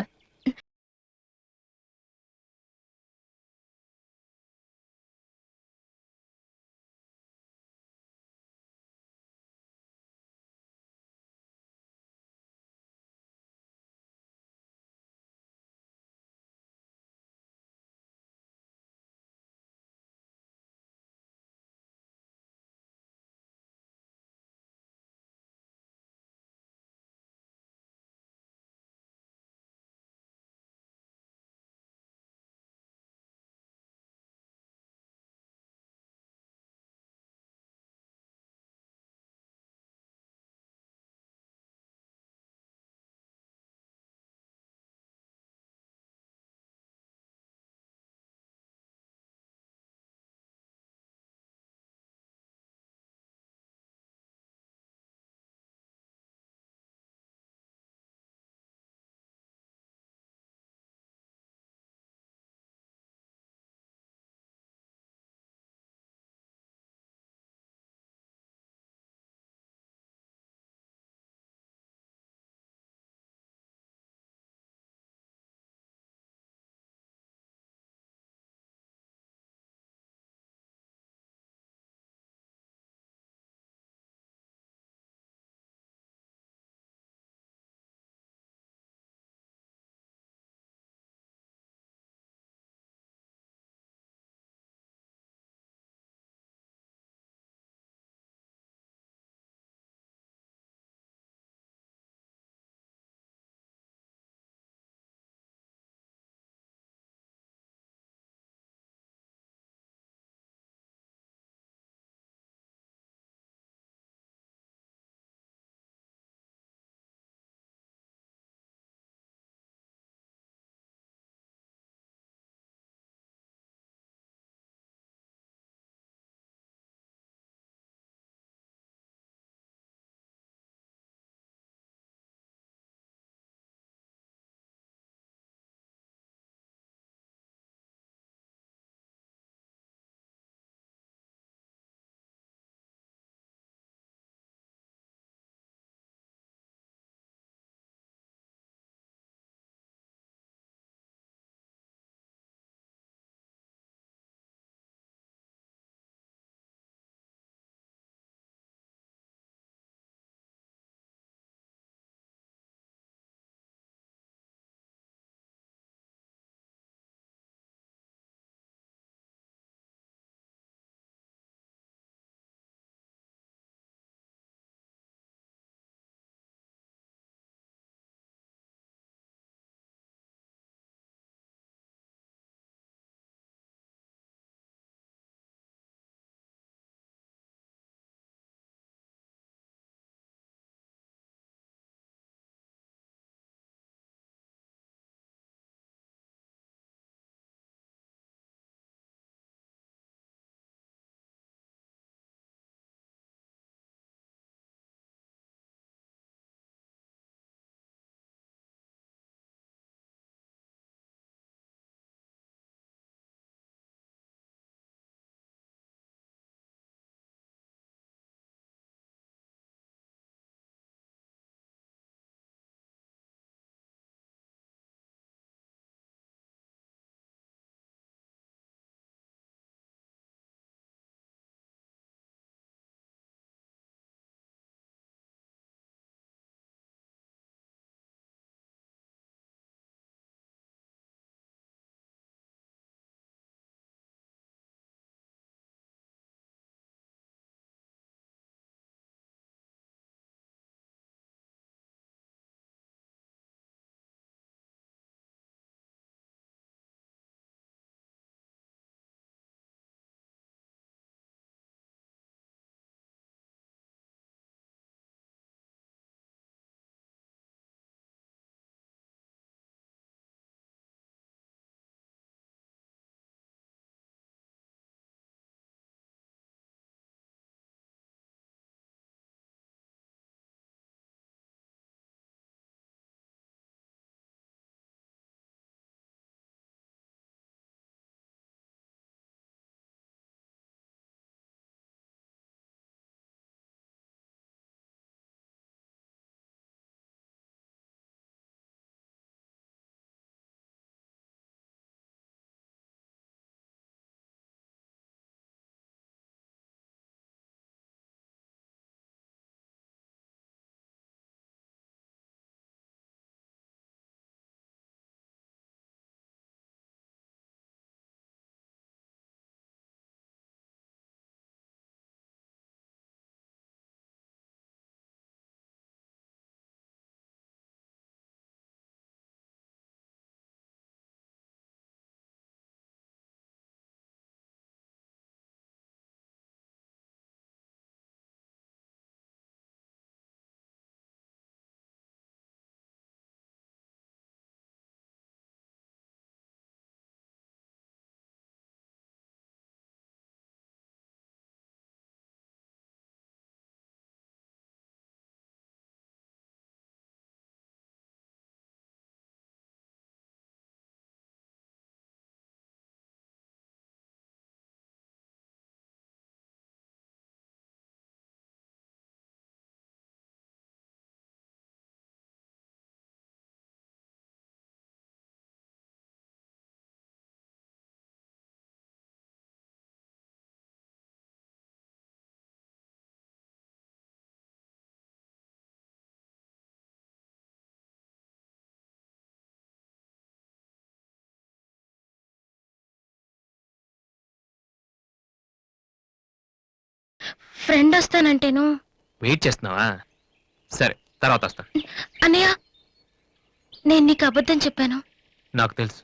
ఫ్రెండ్ వస్తానంటేను. వెయిట్ చేస్తున్నావా? సరే, తర్వాత వస్తా. అన్నయ్య, నేను నీకు అబద్ధం చెప్పాను. నాకు తెలుసు.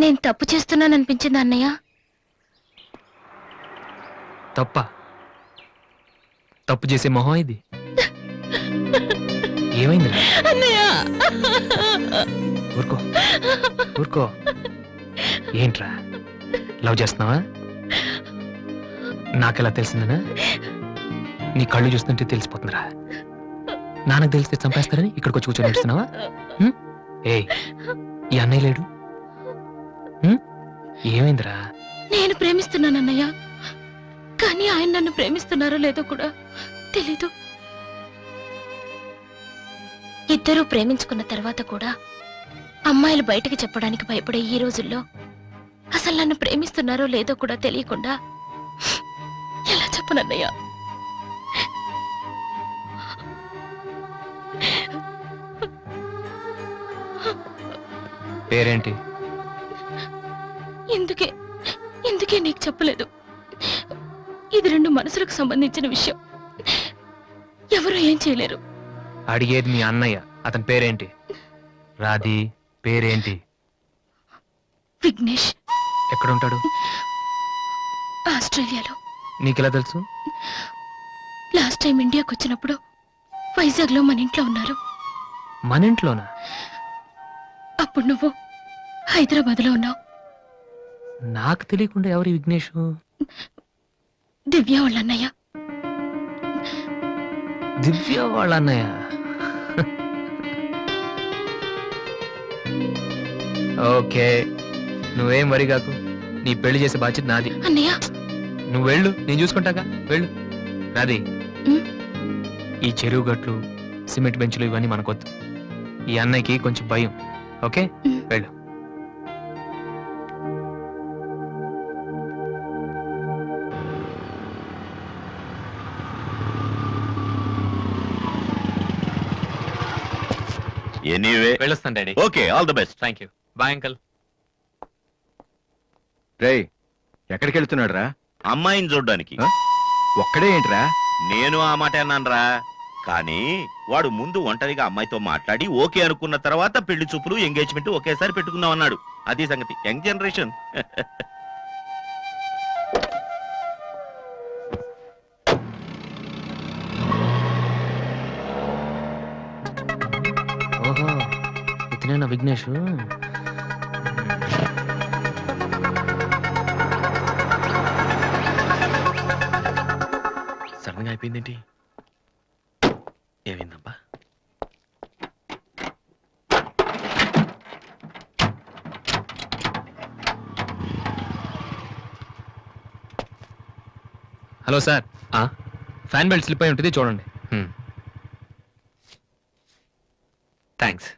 నేను తప్పు చేస్తున్నాననిపించింది అన్నయ్య. తప్ప? తప్పు చేసే మొహం ఇది. ఏమైందిరా? అన్నయ్య, ఊరుకో ఊరుకో. ఏంట్రా, లవ్ చేస్తున్నావా? నాకెలా తెలిసిందనా? నీ కళ్ళు చూస్తుంటే తెలిసిపోతుందిరా. నాన్నకు తెలిస్తే చంపేస్తారని ఇక్కడికి వచ్చి కూర్చొని నడుస్తున్నావా? ఏ, ఈ అన్నయ్య లేడు? ఏమైందిరా? నేను ప్రేమిస్తున్నాను అన్నయ్య, కానీ ఆయన నన్ను ప్రేమిస్తున్నారో లేదో కూడా తెలీదు. ఇద్దరూ ప్రేమించుకున్న తర్వాత కూడా అమ్మాయిలు బయటకు చెప్పడానికి భయపడే ఈ రోజుల్లో అసలు నన్ను ప్రేమిస్తున్నారో లేదో కూడా తెలియకుండా ఎలా చెప్పనన్నయ్య? పేరేంటి? ఎందుకే ఎందుకే నీకు చెప్పలేదు. ఇది రెండు మనసులకు సంబంధించిన విషయం. ఎవరు ఏం చేయలేరు. అడిగేది మీ అన్నయ్య. అతని పేరేంటి? రాధి పేరేంటి? విఘ్నేష్. ఎక్కడుంటాడు? ఆస్ట్రేలియాలో. నీకెలా తెలుసు? లాస్ట్ టైం ఇండియాకి వచ్చినప్పుడు వైజాగ్ లో మన ఇంట్లో ఉన్నారు. మన ఇంట్లోనా? అప్పుడు నువ్వు హైదరాబాద్ లో ఉన్నావు. నాకు తెలియకుండా ఎవరి విఘ్నేష్? దివ్య వాళ్ళ అన్నయ్య. దివ్య వాళ్ళ అన్నయ్య. ఓకే, నువ్వేం వరి కాకు. నీ పెళ్లి చేసే బాధ్యత నాది. అన్నయ్య, నువ్వు వెళ్ళు, నేను చూసుకుంటాగా. వెళ్ళు. రాది, ఈ చెరువు గట్లు, సిమెంట్ బెంచులు ఇవన్నీ మనకొద్దు. ఈ అన్నయ్యకి కొంచెం భయం. ఓకే, వెళ్ళు. ఎనీవే వెళ్ళొస్తాను daddy. Okay, all the best. Thank you. Bye uncle. రేయ్, ఎక్కడికి వెళ్తున్నాడు రా? అమ్మాయిని చూడ్డానికి. ఒక్కడే ఏంట్రా? నేను ఆ మాట అన్నానురా, కానీ వాడు ముందు ఒంటరిగా అమ్మాయితో మాట్లాడి ఓకే అనుకున్న తర్వాత పెళ్లి చూపులు ఎంగేజ్మెంట్ ఒకేసారి పెట్టుకుందాం అన్నాడు. అది సంగతి. Young generation. ఓహో, ఇతనేనా విఘ్నేష్? సడన్ గా అయిపోయిందేంటి? ఏమైందబ్బా? Hello sir, fan belt slip అయి ఉంటుంది, చూడండి. థ్యాంక్స్.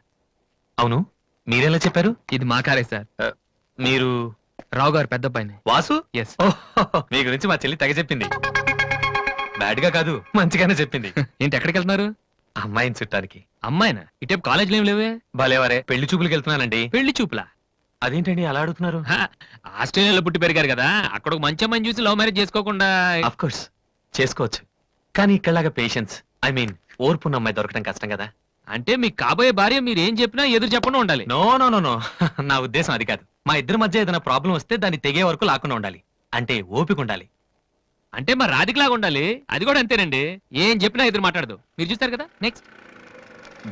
అవును, మీరెలా చెప్పారు? ఇది మా కారే సార్. మీరు రావు గారు పెద్ద పైన. వాసు? ఎస్. మీ గురించి మా చెల్లి తెగ చెప్పింది. బ్యాడ్ గా కాదు, మంచిగానే చెప్పింది. ఏంటి, ఎక్కడికి వెళ్తున్నారు? అమ్మాయిని చుట్టానికి. అమ్మాయినా? ఇటేపు కాలేజీలో ఏం లేవే. భలేవరే, పెళ్లి చూపులకు వెళ్తున్నానండి. పెళ్లి చూపులా? అదేంటండి అలా అడుగుతున్నారు? ఆస్ట్రేలియాలో పుట్టి పెరిగారు కదా, అక్కడ ఒక మంచి అమ్మాయిని చూసి లవ్ మ్యారేజ్ చేసుకోకుండా? అఫ్ కోర్స్ చేసుకోవచ్చు, కానీ ఇక్కడలాగా పేషెన్స్, ఐ మీన్ ఓర్పున్న అమ్మాయి దొరకడం కష్టం కదా. అంటే మీకు కాబోయే భార్య మీరు ఏం చెప్పినా ఎదురు చెప్పకుండా ఉండాలి. నో నో నో నో, నా ఉద్దేశం అది కాదు. మా ఇద్దరి మధ్య ఏదైనా ప్రాబ్లం వస్తే దాన్ని తెగే వరకు లాకుండా ఉండాలి. అంటే ఓపిక ఉండాలి. అంటే మరి రాధికలాగా ఉండాలి. అది కూడా అంతేనండి, ఏం చెప్పినా ఎదురు మాట్లాడదు. మీరు చూస్తారు కదా. నెక్స్ట్,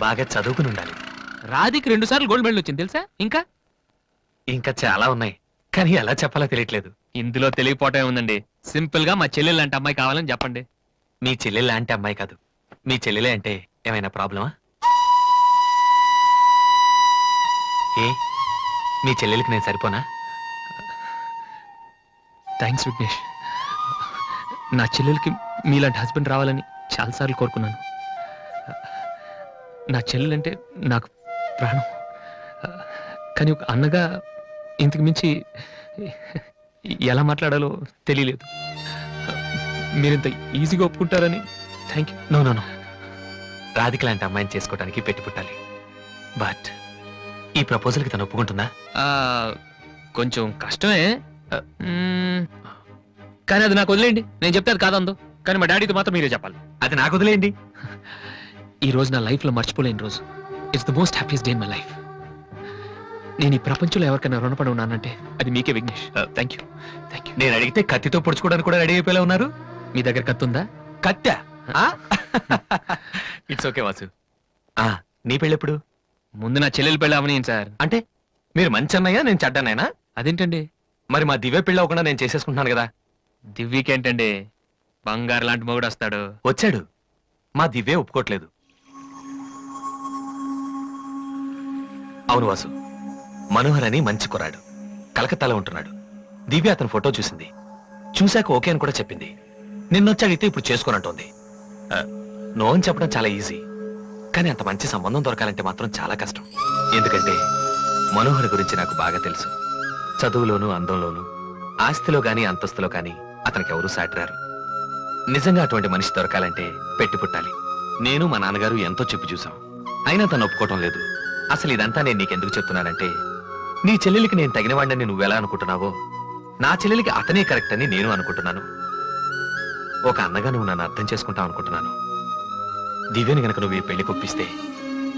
బాగా చదువుకుని ఉండాలి. రాధికి 2 సార్లు గోల్డ్ మెడల్ వచ్చింది తెలుసా? ఇంకా చాలా ఉన్నాయి, కానీ ఎలా చెప్పాలో తెలియట్లేదు. ఇందులో తెలియపోవటం ఉందండి. సింపుల్ గా మా చెల్లెలు లాంటి అమ్మాయి కావాలని చెప్పండి. మీ చెల్లెలు లాంటి అమ్మాయి కాదు, మీ చెల్లెలే అంటే ఏమైనా ప్రాబ్లమా? ఏ, మీ చెల్లెలకి నేను సరిపోనా? థ్యాంక్స్ విఘ్నేష్. నా చెల్లెలకి మీలాంటి హస్బెండ్ రావాలని చాలాసార్లు కోరుకున్నాను. నా చెల్లెలంటే నాకు ప్రాణం. కానీ ఒక అన్నగా ఇంతకు మించి ఎలా మాట్లాడాలో తెలియలేదు. మీరింత ఈజీగా ఒప్పుకుంటారని thank you. No no no, Radhika లాంటి అమ్మాయిని చేసుకోవడానికి పెట్టి పుట్టాలి. బట్ ఈ ప్రపోజల్కి తను ఒప్పుకుంటుందా? కొంచెం కష్టమే, కానీ అది నాకు వదిలేయండి. నేను చెప్తే అది కాదందు. కానీ మా డాడీతో మాత్రం మీరే చెప్పాలి. అది నాకు వదిలేయండి. ఈ రోజు నా లైఫ్ లో మర్చిపోలేని రోజు. It's the most happiest day in my life. నేను ఈ ప్రపంచంలో ఎవరికైనా రుణపడి ఉన్నానంటే అది మీకే విఘ్నేష్. Thank you. నేను అడిగితే కత్తితో పొడుచుకోవడానికి కూడా రెడీ అయిపోయేలా ఉన్నారు. మీ దగ్గర కత్తుందా? కత్తా? It's okay Vasu. నీ పెళ్ళెప్పుడు? ముందు నా చెల్లెలు పెళ్ళి అవనీయండి సార్. అంటే మీరు మంచి అన్నయ్య, నేను చెడ్డనైనా? అదేంటండి? మరి మా దివ్య పెళ్ళి అవ్వకుండా నేను చేసేసుకుంటున్నాను కదా. దివ్యకేంటండి, బంగారు లాంటి మొగుడు వస్తాడు. వచ్చాడు, మా దివ్య ఒప్పుకోట్లేదు. అవును వాసు, మనోహర్ అని మంచి కుర్రాడు, కలకత్తాలో ఉంటున్నాడు. దివ్య అతని ఫోటో చూసింది, చూశాక ఓకే అని కూడా చెప్పింది. నిన్నొచ్చి అడిగితే ఇప్పుడు చేసుకోనంటోంది. నో అని చెప్పడం చాలా ఈజీ, కానీ అంత మంచి సంబంధం దొరకాలంటే మాత్రం చాలా కష్టం. ఎందుకంటే మనోహర్ గురించి నాకు బాగా తెలుసు. చదువులోను, అందంలోను, ఆస్తిలో గాని అంతస్తులో గాని అతనికి ఎవరూ సాటిరారు. నిజంగా అటువంటి మనిషి దొరకాలంటే పెట్టి పుట్టాలి. నేను మా నాన్నగారు ఎంతో చెప్పి చూసాం, అయినా తను ఒప్పుకోవటం లేదు. అసలు ఇదంతా నేను నీకెందుకు చెప్తున్నానంటే, నీ చెల్లెలికి నేను తగినవాడిని నువ్వెలా అనుకుంటున్నావో, నా చెల్లెలికి అతనే కరెక్ట్ అని నేను అనుకుంటున్నాను. ఒక అన్నగా నువ్వు నన్ను అర్థం చేసుకుంటావు అనుకుంటున్నాను. దివ్యని గనక నువ్వు ఈ పెళ్లి కొప్పిస్తే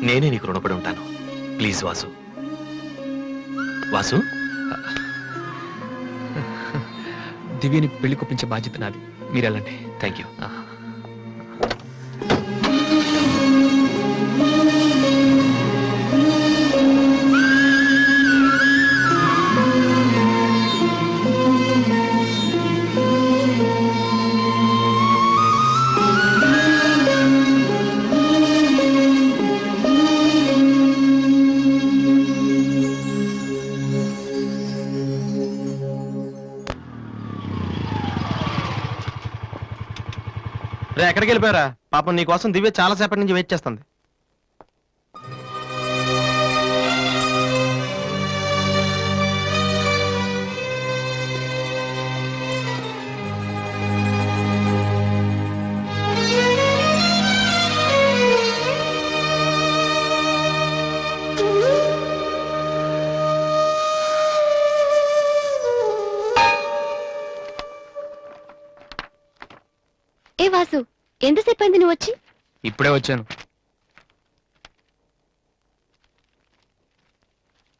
నేనే నీకు రుణపడి ఉంటాను. ప్లీజ్ వాసు. వాసు, దివ్యని పెళ్లి కొప్పించే బాధ్యత నాది. మీరు వెళ్ళండి. Thank you. రే, ఎక్కడికి వెళ్ళిపోయారా? పాపం నీ కోసం దివ్య చాలా సేపటి నుంచి వెయిట్ చేస్తుంది. ఏ వాసు, ఎంతసేపు అయింది నువ్వు వచ్చి? ఇప్పుడే వచ్చాను.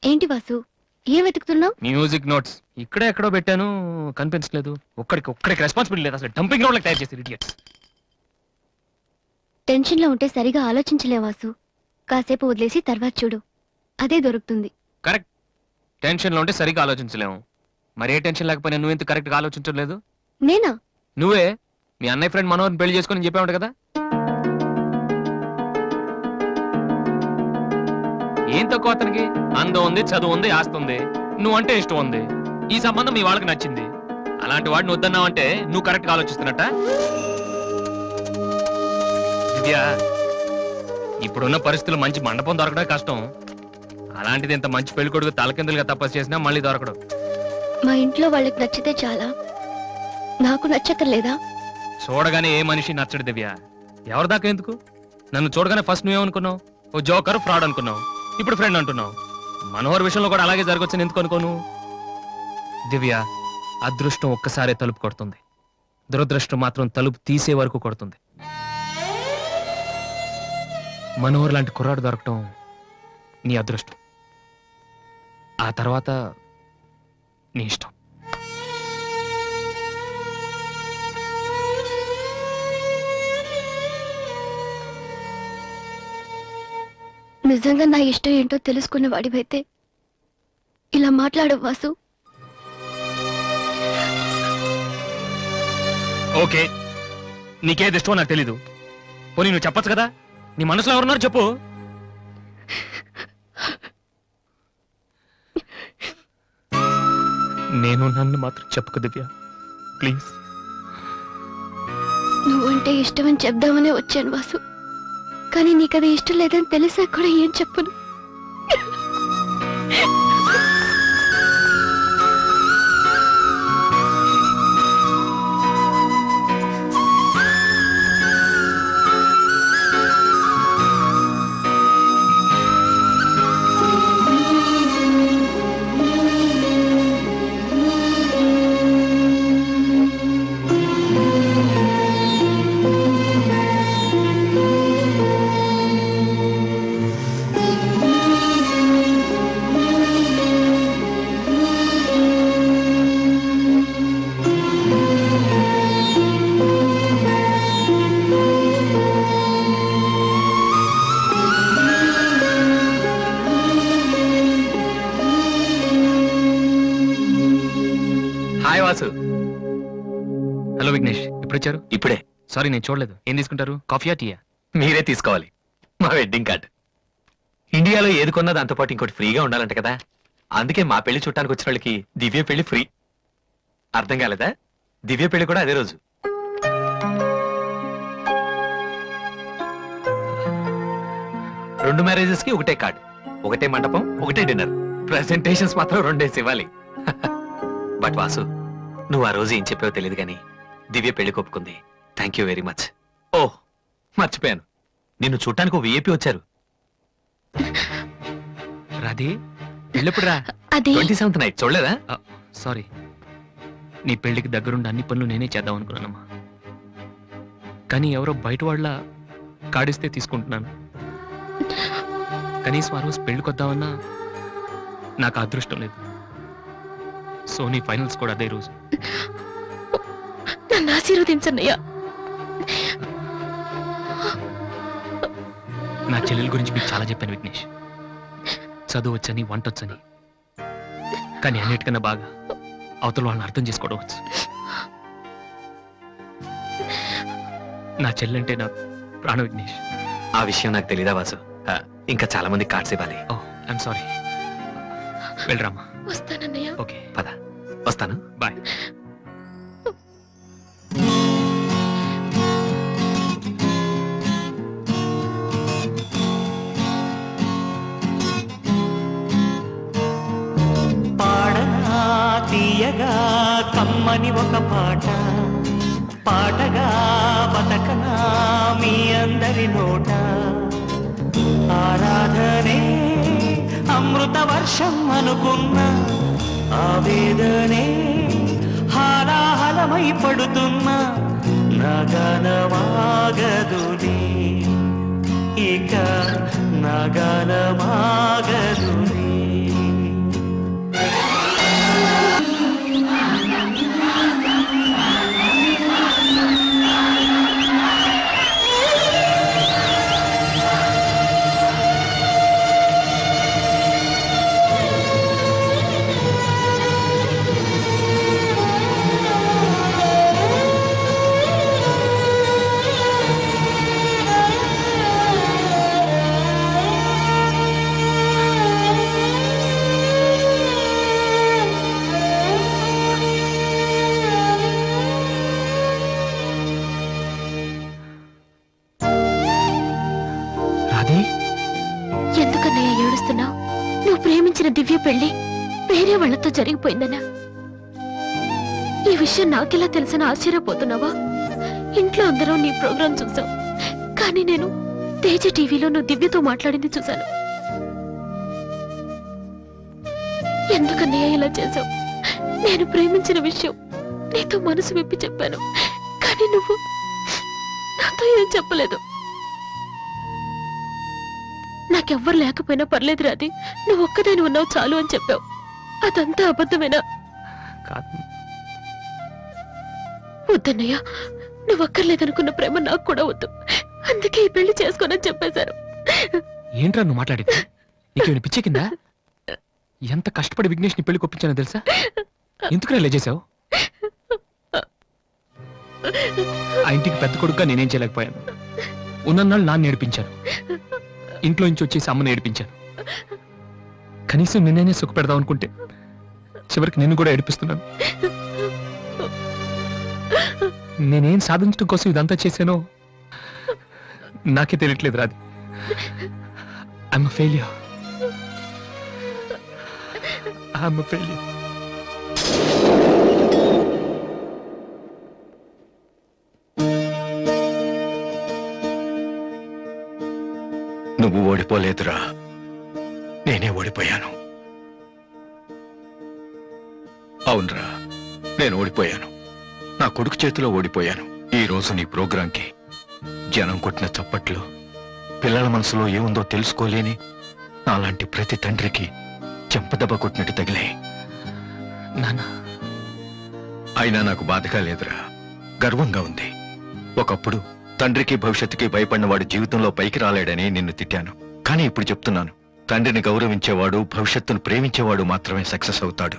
ఏంటి వాసు, ఏం వెతుకుతున్నావు? మ్యూజిక్ నోట్స్ ఇక్కడే ఎక్కడో పెట్టాను, కనిపించలేదు. ఒక్కడికి రెస్పాన్సిబిలిటీ లేదు. అసలు డంపింగ్ గ్రౌండ్ తయారు చేసి ఇడియట్స్. టెన్షన్ లో ఉంటే సరిగా ఆలోచించలే వాసు. కాసేపు వదిలేసి తర్వాత చూడు, అదే దొరుకుతుంది. కరెక్ట్. టెన్షన్ లో ఉంటే సరిగ్గా ఆలోచించలేము. మరి ఏ టెన్షన్ లేకపోయినా నువ్వు ఎంత కరెక్ట్ గా ఆలోచించలేదు? నేనా? నువ్వే మీ అన్నయ్య ఫ్రెండ్ మనోహర్ని పెళ్లి చేసుకొని చెప్పావు కదా. ఏం తక్కువ అతనికి? అందం ఉంది, చదువు ఉంది, ఆస్తి ఉంది, నువ్వంటే ఇష్టం ఉంది. ఈ సంబంధం మీ వాళ్ళకి నచ్చింది. అలాంటి వాడిని వద్దన్నావంటే నువ్వు కరెక్ట్ గా ఆలోచిస్తున్నట్ట. దివ్య, ఇప్పుడున్న పరిస్థితుల్లో మంచి మండపం దొరకడం కష్టం. అలాంటిది ఇంత మంచి పెళ్లి కొడుకు తలకిందులుగా తపస్సు చేసినా మళ్ళీ దొరకడు. మా ఇంట్లో వాళ్ళకి నచ్చితే చాలా, నాకు నచ్చక్కర్లేదా? చూడగానే ఏ మనిషి నచ్చడు దివ్య. ఎవరి దాకా ఎందుకు? నన్ను చూడగానే ఫస్ట్ నువ్వేమనుకున్నావు? ఓ జోకర్, ఫ్రాడ్ అనుకున్నావు. ఇప్పుడు ఫ్రెండ్ అంటున్నావు. మనోహర్ విషయంలో కూడా అలాగే జరగొచ్చని ఎందుకు అనుకోను? దివ్య, అదృష్టం ఒక్కసారే తలుపు కొడుతుంది, దురదృష్టం మాత్రం తలుపు తీసే వరకు కొడుతుంది. మనోహర్ లాంటి కుర్రాడు దొరకటం నీ అదృష్టం. ఆ తర్వాత నీ ఇష్టం. నిజంగా నా ఇష్టం ఏంటో తెలుసుకున్న వాడివైతే ఇలా మాట్లాడవు వాసు. ఓకే, నీకేది ఇష్టమో నాకు తెలీదు. పోనీ నువ్వు చెప్పచ్చు కదా, నీ మనసులో ఎవరున్నారు చెప్పు. నేను నన్ను మాత్రం చెప్పుకు దివ్య, ప్లీజ్. నువ్వంటే ఇష్టమని చెప్దామనే వచ్చాను వాసు, కానీ నీకది ఇష్టం లేదని తెలిసా కూడా ఏం చెప్పను. వాసు. హలో విఘ్నేష్, ఇప్పుడు వచ్చారు? ఇప్పుడే. సారీ, నేను చూడలేదు. ఏం తీసుకుంటారు, కాఫీయా టీయా? మీరే తీసుకోవాలి. మా వెడ్డింగ్ కార్డ్. ఇండియాలో ఏది కొన్నా దాంతో పాటు ఇంకోటి ఫ్రీగా ఉండాలంట కదా, అందుకే మా పెళ్లి చూడటానికి వచ్చిన వాళ్ళకి దివ్య పెళ్లి ఫ్రీ. అర్థం కాలేదా? దివ్య పెళ్లి కూడా అదే రోజు. రెండు మ్యారేజెస్ కి ఒకటే కార్డ్, ఒకటే మండపం, ఒకటే డిన్నర్. ప్రెసెంటేషన్స్ మాత్రం రెండేసి ఇవ్వాలి. బట్ వాసు, నువ్వు ఆ రోజు ఏం చెప్పావో తెలియదు కానీ దివ్య పెళ్లి కొప్పుకుంది. Thank you very much. ఓ మర్చిపోయాను, నిన్ను చూడటానికి ఓ విఐపి వచ్చారు. రాధే, పెళ్ళెప్పుడు రా? అది 27th నైట్ చూడలేదా? సారీ, నీ పెళ్లికి దగ్గరుండి అన్ని పనులు నేనే చేద్దాం అనుకున్నానమ్మా. కానీ ఎవరో బయట వాళ్ళ కాడిస్తే తీసుకుంటున్నాను. కనీసం ఆ రోజు పెళ్ళికొద్దామన్నా నాకు అదృష్టం లేదు. సో నీ ఫైనల్స్ కూడా అదే రోజు. నన్ను ఆశీర్వదించన్నయ్యా. నా చెల్లెల గురించి మీకు చాలా చెప్పాను విఘ్నేష్. చదువు వచ్చని, వంట వచ్చని, కానీ అన్నిటికన్నా బాగా అవతల వాళ్ళని అర్థం చేసుకోవడం వచ్చు. నా చెల్లెంటే నా ప్రాణ విఘ్నేష్. ఆ విషయం నాకు తెలీదా వాసు? ఇంకా చాలా మంది కార్డ్స్ ఇవ్వాలి. ఓ ఐఎమ్ సారీ. వెళ్ళరామా. వస్తానన్నయ్య. ఓకే పద, వస్తాను. బాయ్. పాడనా తీయగా కమ్మని ఒక పాట, పాటగా బతకనా మీ అందరి నోట. ఆరాధనే అమృత వర్షం అనుకున్న, ఆవేదనే హాలాహలమై పడుతున్నా. నగనమాగదులే ఇక, నగనమాగదులే. ఎందుకన్నయ్య ఏడుస్తున్నావు? నువ్వు ప్రేమించిన దివ్య పెళ్లి వేరే వాళ్లతో జరిగిపోయిందన్నా. ఈ విషయం నాకెలా తెలుసని ఆశ్చర్యపోతున్నావా? ఇంట్లో అందరం నీ ప్రోగ్రాం చూసాం, కానీ నేను తేజ టీవీలో నువ్వు దివ్యతో మాట్లాడింది చూశాను. ఎందుకన్నయ్య ఇలా చేశావు? నేను ప్రేమించిన విషయం నీతో మనసు విప్పి చెప్పాను, కానీ నువ్వు నాతో ఏం చెప్పలేదు. నాకెవ్వరు లేకపోయినా పర్లేదు రాది, నువ్వు ఒక్కదాని ఉన్నావు చాలు అని చెప్పావు. అదంతా అబద్ధమేనా? కాదు. వద్దన్నయ్య, నువ్వు అక్కర్లేదనుకున్న ప్రేమ నాకు కూడా వద్దు. అందుకే ఈ పెళ్లి చేసుకోనని చెప్పేశారు. ఏంట్రా నువ్వు మాట్లాడింది? నీకేమైనా పిచ్చే కిందా? ఎంత కష్టపడి విఘ్నేష్ ని పెళ్లి కొప్పించానో తెలుసా? ఎందుకు ఇలా చేసావు? ఆ ఇంటికి పెద్ద కొడుకుగా నేనేం చేయలేకపోయాను. ఉన్నన్నాళ్ళు నాన్న నేర్పించాను, ఇంట్లో నుంచి వచ్చేసి అమ్మని ఏడిపించాను. కనీసం నిన్నే సుఖ పెడదాం అనుకుంటే చివరికి నిన్ను కూడా ఏడిపిస్తున్నాను. నేనేం సాధించడం కోసం ఇదంతా చేశానో నాకే తెలియట్లేదు Radhi. I'm failure. I'm failure. నువ్వు ఓడిపోలేదురా, నేనే ఓడిపోయాను. అవునరా, నేను ఓడిపోయాను. నా కొడుకు చేతిలో ఓడిపోయాను. ఈ రోజు నీ ప్రోగ్రాంకి జనం కొట్టిన చప్పట్లు, పిల్లల మనసులో ఏముందో తెలుసుకోలేని నాలాంటి ప్రతి తండ్రికి చెంపదెబ్బ కొట్టినట్టు తగిలే. నాన్న, అయినా నాకు బాధగా లేదురా, గర్వంగా ఉంది. ఒకప్పుడు తండ్రికి భవిష్యత్తుకి భయపడిన వాడు జీవితంలో పైకి రాలేడని నిన్ను తిట్టాను. కానీ ఇప్పుడు చెప్తున్నాను, తండ్రిని గౌరవించేవాడు, భవిష్యత్తును ప్రేమించేవాడు మాత్రమే సక్సెస్ అవుతాడు.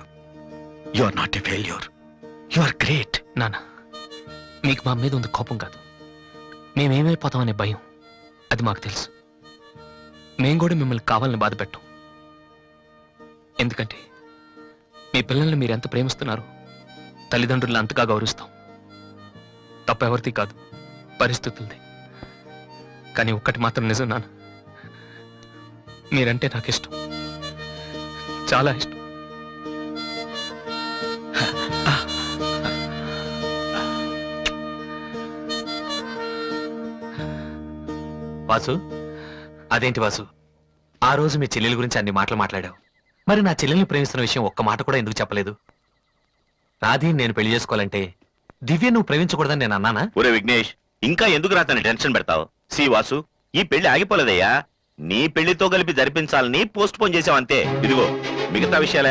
You are not a failure. You are great. నాన్న, మీకు మా మీద ఉంది కోపం కాదు, మేమేమైపోతామనే భయం. అది మాకు తెలుసు. మేం కూడా మిమ్మల్ని కావాలని బాధ పెట్టాం. ఎందుకంటే మీ పిల్లల్ని మీరు ఎంత ప్రేమిస్తున్నారో తల్లిదండ్రులను అంతగా గౌరవిస్తాం. తప్పెవరిది కాదు, పరిస్థితులది. కానీ ఒక్కటి మాత్రం నిజం నాన్న, మీరంటే నాకు ఇష్టం, చాలా ఇష్టం. వాసు, అదేంటి వాసు, ఆ రోజు మీ చెల్లెల గురించి అన్ని మాటలు మాట్లాడావు. మరి నా చెల్లెల్ని ప్రేమిస్తున్న విషయం ఒక్క మాట కూడా ఎందుకు చెప్పలేదు? రాధి నేను పెళ్లి చేసుకోవాలంటే దివ్య నువ్వు ప్రేమించకూడదని నేను అన్నానా? ఒరే విఘ్నేష్, ఇంకా ఎందుకు రాతని టెన్షన్ పెడతావు? సి వాసు, ఈ పెళ్లి ఆగిపోలేదయ్యా. నీ పెళ్లితో కలిపి జరిపించాలని పోస్ట్ పోన్ చేసావంతే. ఇదిగో మిగతా విషయాలు